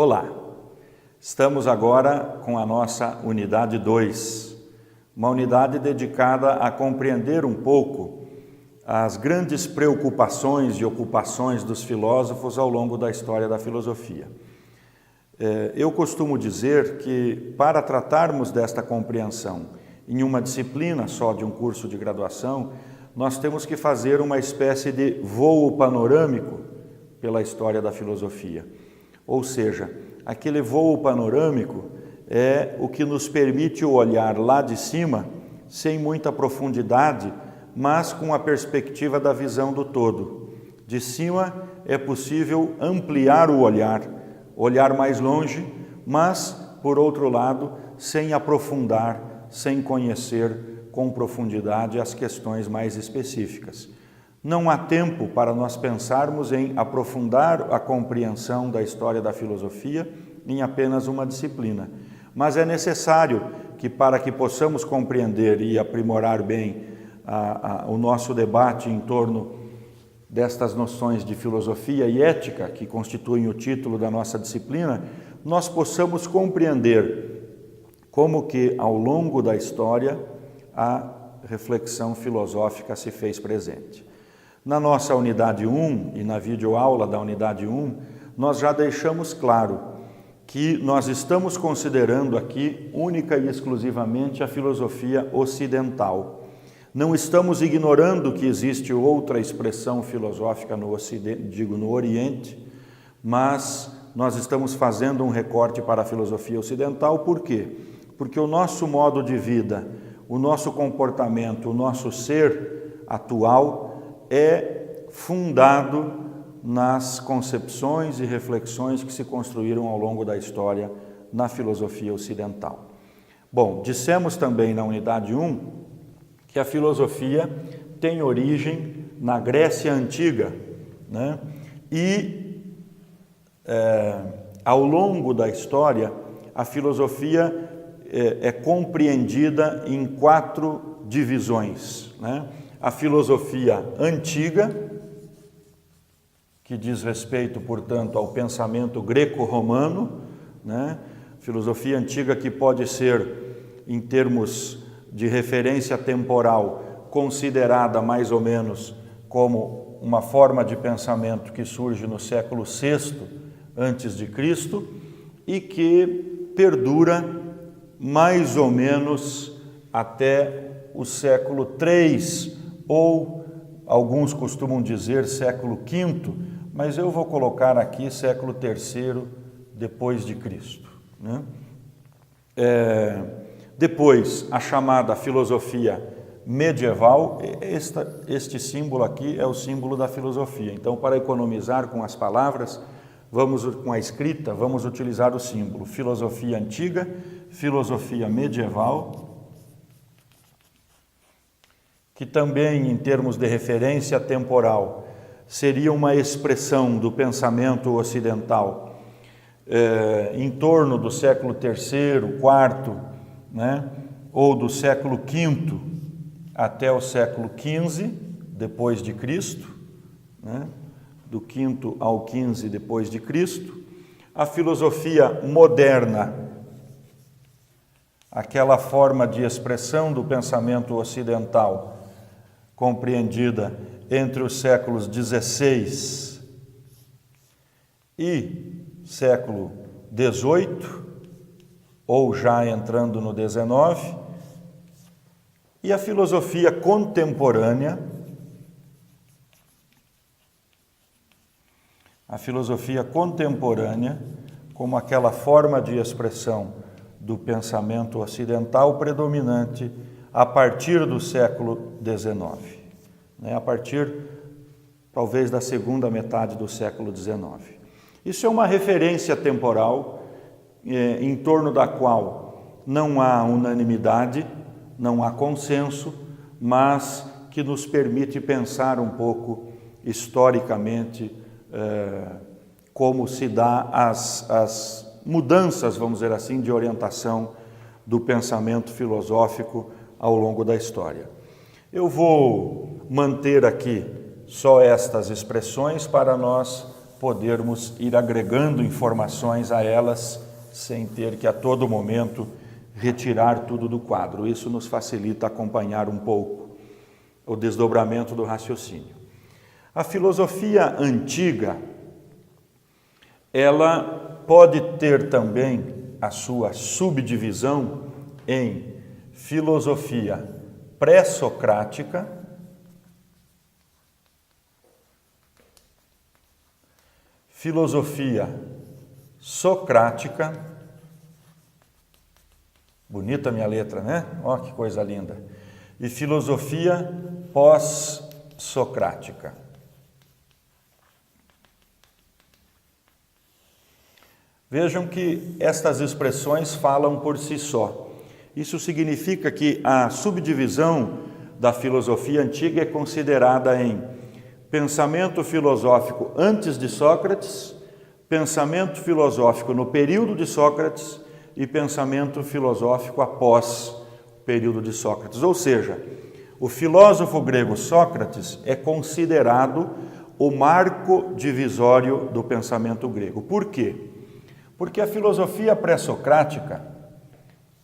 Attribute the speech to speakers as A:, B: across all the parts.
A: Olá, estamos agora com a nossa unidade 2, uma unidade dedicada a compreender um pouco as grandes preocupações e ocupações dos filósofos ao longo da história da filosofia. Eu costumo dizer que para tratarmos desta compreensão em uma disciplina só de um curso de graduação, nós temos que fazer uma espécie de voo panorâmico pela história da filosofia. Ou seja, aquele voo panorâmico é o que nos permite olhar lá de cima, sem muita profundidade, mas com a perspectiva da visão do todo. De cima é possível ampliar o olhar mais longe, mas, por outro lado, sem aprofundar, sem conhecer com profundidade as questões mais específicas. Não há tempo para nós pensarmos em aprofundar a compreensão da história da filosofia em apenas uma disciplina, mas é necessário que, para que possamos compreender e aprimorar bem o nosso debate em torno destas noções de filosofia e ética, que constituem o título da nossa disciplina, nós possamos compreender como que, ao longo da história, a reflexão filosófica se fez presente. Na nossa unidade 1 e na videoaula da unidade 1, nós já deixamos claro que nós estamos considerando aqui única e exclusivamente a filosofia ocidental. Não estamos ignorando que existe outra expressão filosófica no Ocidente, no Oriente, mas nós estamos fazendo um recorte para a filosofia ocidental. Por quê? Porque o nosso modo de vida, o nosso comportamento, o nosso ser atual é fundado nas concepções e reflexões que se construíram ao longo da história na filosofia ocidental. Bom, dissemos também na unidade 1 que a filosofia tem origem na Grécia Antiga, né? E ao longo da história a filosofia é compreendida em 4 divisões, né? A filosofia antiga, que diz respeito, portanto, ao pensamento greco-romano, né? Filosofia antiga que pode ser, em termos de referência temporal, considerada mais ou menos como uma forma de pensamento que surge no século VI a.C. e que perdura mais ou menos até o século III, ou alguns costumam dizer século V, mas eu vou colocar aqui século III depois de Cristo, né? Depois, a chamada filosofia medieval. Este símbolo aqui é o símbolo da filosofia. Então, para economizar com as palavras, com a escrita, vamos utilizar o símbolo filosofia antiga, filosofia medieval, que também, em termos de referência temporal, seria uma expressão do pensamento ocidental em torno do século III, IV, né? Ou do século V até o século XV depois de Cristo, né? Do V ao XV depois de Cristo. A filosofia moderna, aquela forma de expressão do pensamento ocidental, compreendida entre os séculos XVI e século XVIII, ou já entrando no XIX, e a filosofia contemporânea, como aquela forma de expressão do pensamento ocidental predominante a partir do século XIX, né? A partir, talvez, da segunda metade do século XIX. Isso é uma referência temporal em torno da qual não há unanimidade, não há consenso, mas que nos permite pensar um pouco historicamente como se dá as mudanças, vamos dizer assim, de orientação do pensamento filosófico ao longo da história. Eu vou manter aqui só estas expressões para nós podermos ir agregando informações a elas sem ter que a todo momento retirar tudo do quadro. Isso nos facilita acompanhar um pouco o desdobramento do raciocínio. A filosofia antiga, ela pode ter também a sua subdivisão em filosofia pré-socrática, filosofia socrática. Bonita minha letra, né? Ó, que coisa linda. E filosofia pós-socrática. Vejam que estas expressões falam por si só. Isso significa que a subdivisão da filosofia antiga é considerada em pensamento filosófico antes de Sócrates, pensamento filosófico no período de Sócrates e pensamento filosófico após o período de Sócrates. Ou seja, o filósofo grego Sócrates é considerado o marco divisório do pensamento grego. Por quê? Porque a filosofia pré-socrática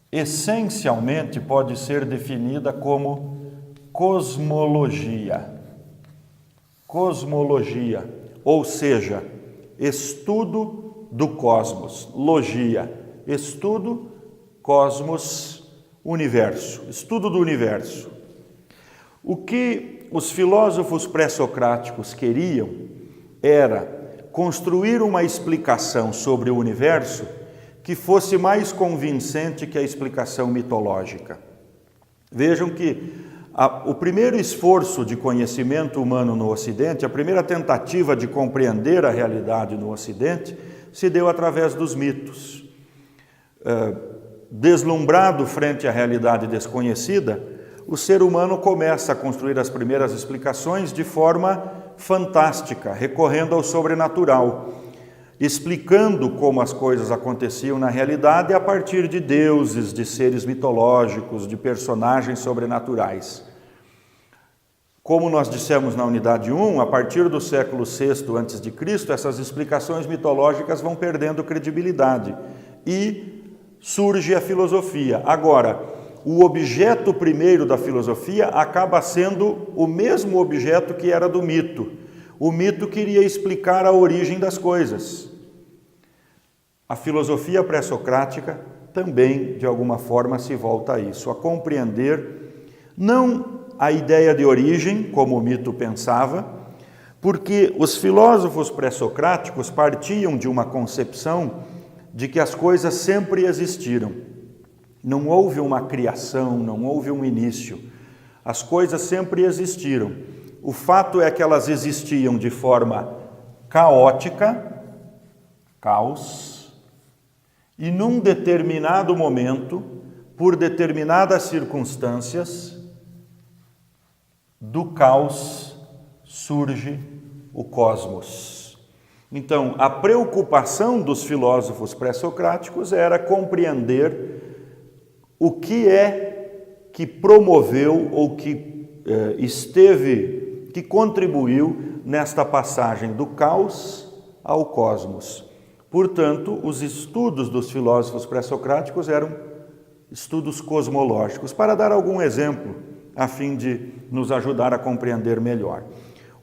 A: essencialmente pode ser definida como cosmologia. Cosmologia, ou seja, estudo do cosmos. Logia, estudo, cosmos, universo. Estudo do universo. O que os filósofos pré-socráticos queriam era construir uma explicação sobre o universo que fosse mais convincente que a explicação mitológica. Vejam que o primeiro esforço de conhecimento humano no Ocidente, a primeira tentativa de compreender a realidade no Ocidente, se deu através dos mitos. Deslumbrado frente à realidade desconhecida, o ser humano começa a construir as primeiras explicações de forma fantástica, recorrendo ao sobrenatural, explicando como as coisas aconteciam na realidade a partir de deuses, de seres mitológicos, de personagens sobrenaturais. Como nós dissemos na unidade 1, a partir do século VI a.C., essas explicações mitológicas vão perdendo credibilidade e surge a filosofia. Agora, o objeto primeiro da filosofia acaba sendo o mesmo objeto que era do mito. O mito queria explicar a origem das coisas. A filosofia pré-socrática também, de alguma forma, se volta a isso, a compreender não a ideia de origem, como o mito pensava, porque os filósofos pré-socráticos partiam de uma concepção de que as coisas sempre existiram. Não houve uma criação, não houve um início. As coisas sempre existiram. O fato é que elas existiam de forma caótica, caos, e num determinado momento, por determinadas circunstâncias, do caos surge o cosmos. Então, a preocupação dos filósofos pré-socráticos era compreender o que é que promoveu ou que que contribuiu nesta passagem do caos ao cosmos. Portanto, os estudos dos filósofos pré-socráticos eram estudos cosmológicos. Para dar algum exemplo, a fim de nos ajudar a compreender melhor.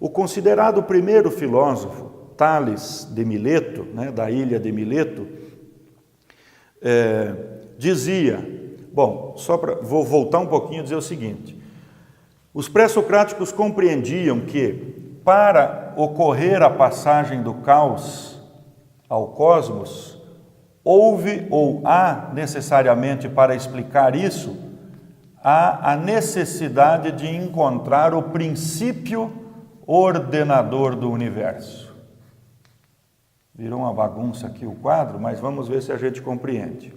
A: O considerado primeiro filósofo, Tales de Mileto, da ilha de Mileto, dizia... Bom, vou voltar um pouquinho e dizer o seguinte. Os pré-socráticos compreendiam que, para ocorrer a passagem do caos ao cosmos, houve ou há necessariamente para explicar isso, há a necessidade de encontrar o princípio ordenador do universo. Virou uma bagunça aqui o quadro, mas vamos ver se a gente compreende.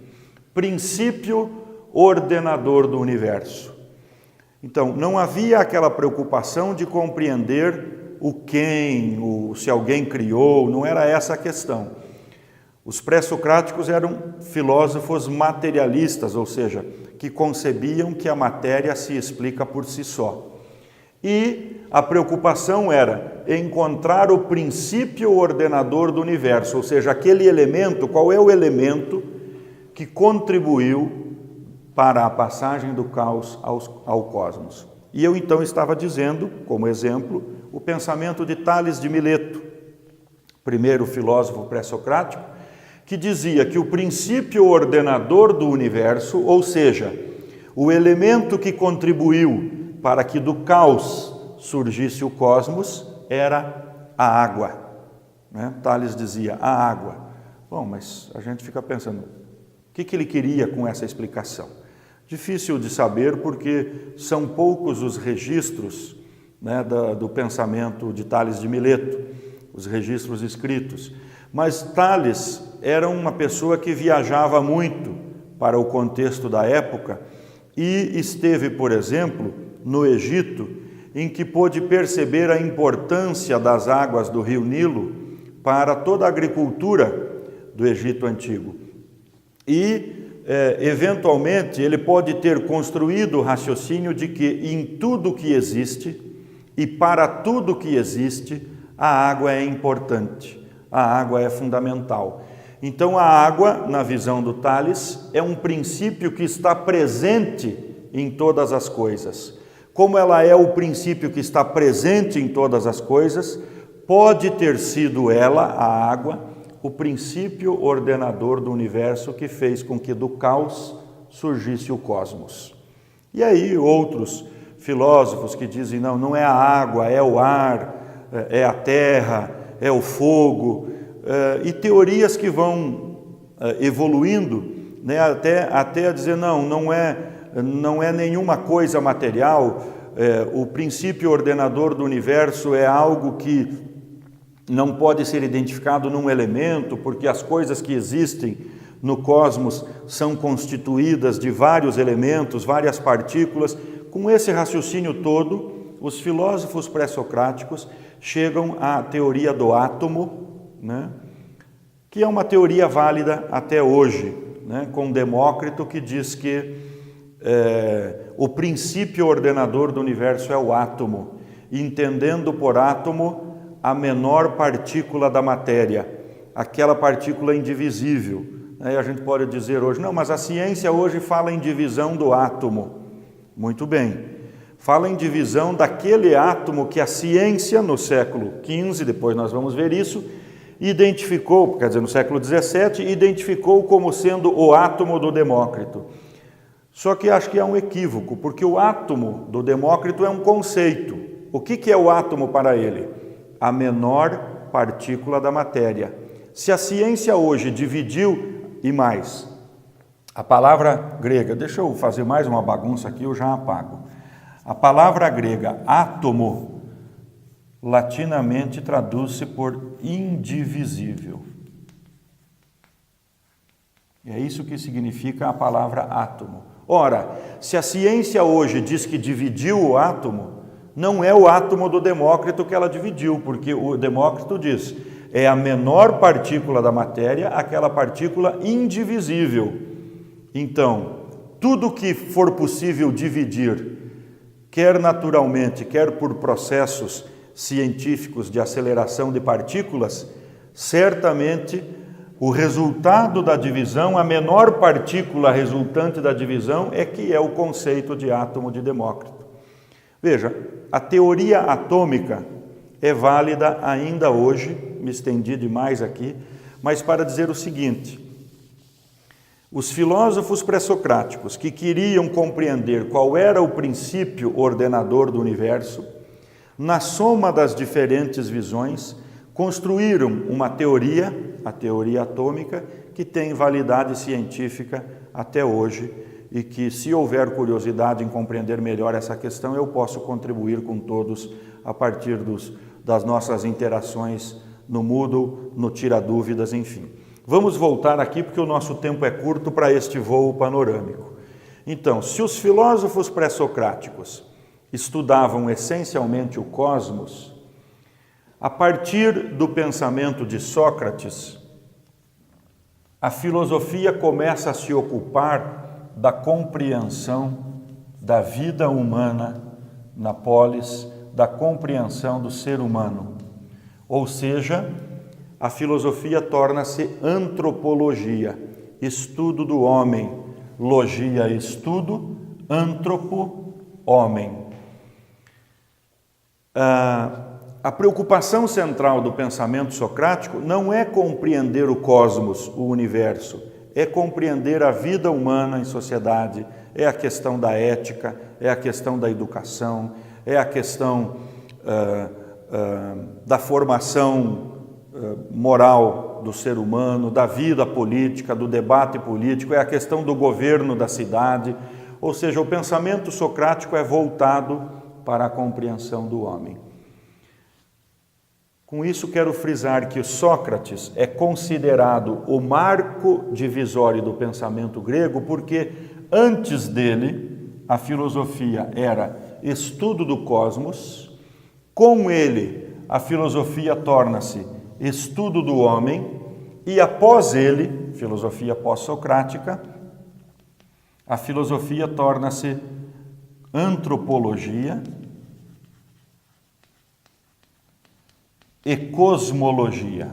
A: Princípio ordenador do universo. Então, não havia aquela preocupação de compreender o quem, se alguém criou, não era essa a questão. Os pré-socráticos eram filósofos materialistas, ou seja, que concebiam que a matéria se explica por si só. E a preocupação era encontrar o princípio ordenador do universo, ou seja, aquele elemento, qual é o elemento que contribuiu para a passagem do caos ao cosmos. E eu então estava dizendo, como exemplo, o pensamento de Tales de Mileto, primeiro filósofo pré-socrático, que dizia que o princípio ordenador do universo, ou seja, o elemento que contribuiu para que do caos surgisse o cosmos, era a água. Tales dizia, a água. Bom, mas a gente fica pensando, o que ele queria com essa explicação? Difícil de saber, porque são poucos os registros do pensamento de Tales de Mileto, os registros escritos. Mas Tales era uma pessoa que viajava muito para o contexto da época e esteve, por exemplo, no Egito, em que pôde perceber a importância das águas do rio Nilo para toda a agricultura do Egito Antigo. E, eventualmente, ele pode ter construído o raciocínio de que em tudo que existe e para tudo que existe, a água é importante, a água é fundamental. Então, a água, na visão do Tales, é um princípio que está presente em todas as coisas. Como ela é o princípio que está presente em todas as coisas, pode ter sido ela, a água, o princípio ordenador do universo que fez com que do caos surgisse o cosmos. E aí outros filósofos que dizem, não é a água, é o ar, é a terra, é o fogo, e teorias que vão evoluindo, até a dizer, não é nenhuma coisa material, o princípio ordenador do universo é algo que não pode ser identificado num elemento, porque as coisas que existem no cosmos são constituídas de vários elementos, várias partículas. Com esse raciocínio todo, os filósofos pré-socráticos chegam à teoria do átomo, que é uma teoria válida até hoje, com Demócrito, que diz que o princípio ordenador do universo é o átomo, entendendo por átomo a menor partícula da matéria, aquela partícula indivisível. A gente pode dizer hoje, não, mas a ciência hoje fala em divisão do átomo. Muito bem, fala em divisão daquele átomo que a ciência no século XV, depois nós vamos ver isso, identificou, quer dizer, no século XVII, identificou como sendo o átomo do Demócrito. Só que acho que é um equívoco, porque o átomo do Demócrito é um conceito. O que é o átomo para ele? A menor partícula da matéria. Se a ciência hoje dividiu, e mais, a palavra grega, deixa eu fazer mais uma bagunça aqui, eu já apago. A palavra grega átomo, latinamente traduz-se por indivisível. É isso que significa a palavra átomo. Ora, se a ciência hoje diz que dividiu o átomo, não é o átomo do Demócrito que ela dividiu, porque o Demócrito diz, é a menor partícula da matéria, aquela partícula indivisível. Então, tudo que for possível dividir, quer naturalmente, quer por processos científicos de aceleração de partículas, certamente o resultado da divisão, a menor partícula resultante da divisão, é que é o conceito de átomo de Demócrito. Veja, a teoria atômica é válida ainda hoje, me estendi demais aqui, mas para dizer o seguinte, os filósofos pré-socráticos que queriam compreender qual era o princípio ordenador do universo, na soma das diferentes visões, construíram uma teoria, a teoria atômica, que tem validade científica até hoje e que, se houver curiosidade em compreender melhor essa questão, eu posso contribuir com todos a partir das nossas interações no Moodle, no Tira Dúvidas, enfim. Vamos voltar aqui porque o nosso tempo é curto para este voo panorâmico. Então, se os filósofos pré-socráticos estudavam essencialmente o cosmos, a partir do pensamento de Sócrates, a filosofia começa a se ocupar da compreensão da vida humana na polis, da compreensão do ser humano. Ou seja, a filosofia torna-se antropologia, estudo do homem, logia, estudo, antropo, homem. A preocupação central do pensamento socrático não é compreender o cosmos, o universo, é compreender a vida humana em sociedade, é a questão da ética, é a questão da educação, é a questão da formação moral do ser humano, da vida política, do debate político, é a questão do governo da cidade. Ou seja, o pensamento socrático é voltado para a compreensão do homem. Com isso, quero frisar que Sócrates é considerado o marco divisório do pensamento grego, porque antes dele, a filosofia era estudo do cosmos, com ele, a filosofia torna-se estudo do homem, e após ele, filosofia pós-socrática, a filosofia torna-se antropologia e cosmologia,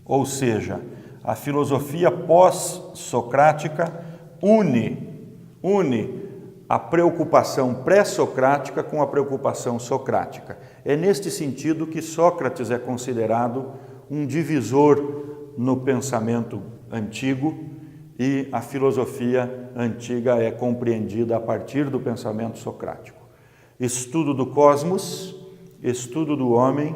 A: ou seja, a filosofia pós-socrática une a preocupação pré-socrática com a preocupação socrática. É neste sentido que Sócrates é considerado um divisor no pensamento antigo e a filosofia antiga é compreendida a partir do pensamento socrático. Estudo do cosmos, estudo do homem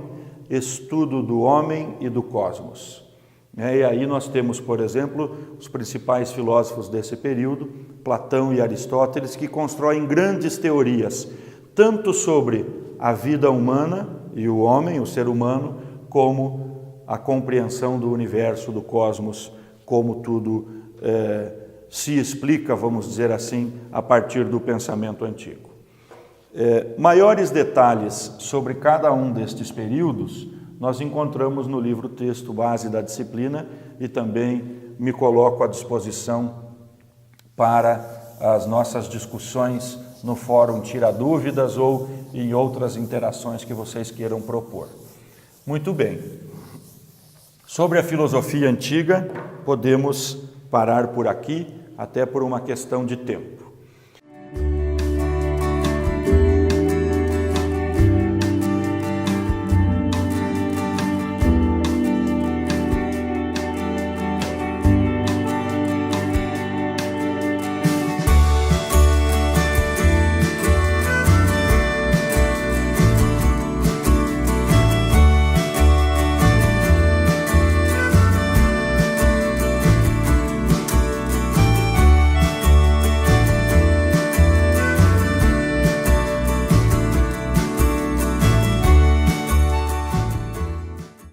A: e do cosmos. E aí nós temos, por exemplo, os principais filósofos desse período, Platão e Aristóteles, que constroem grandes teorias, tanto sobre a vida humana e o homem, o ser humano, como a compreensão do universo, do cosmos, como tudo se explica, vamos dizer assim, a partir do pensamento antigo. Maiores detalhes sobre cada um destes períodos nós encontramos no livro Texto Base da Disciplina e também me coloco à disposição para as nossas discussões no Fórum Tira Dúvidas ou em outras interações que vocês queiram propor. Muito bem. Sobre a filosofia antiga, podemos parar por aqui, até por uma questão de tempo.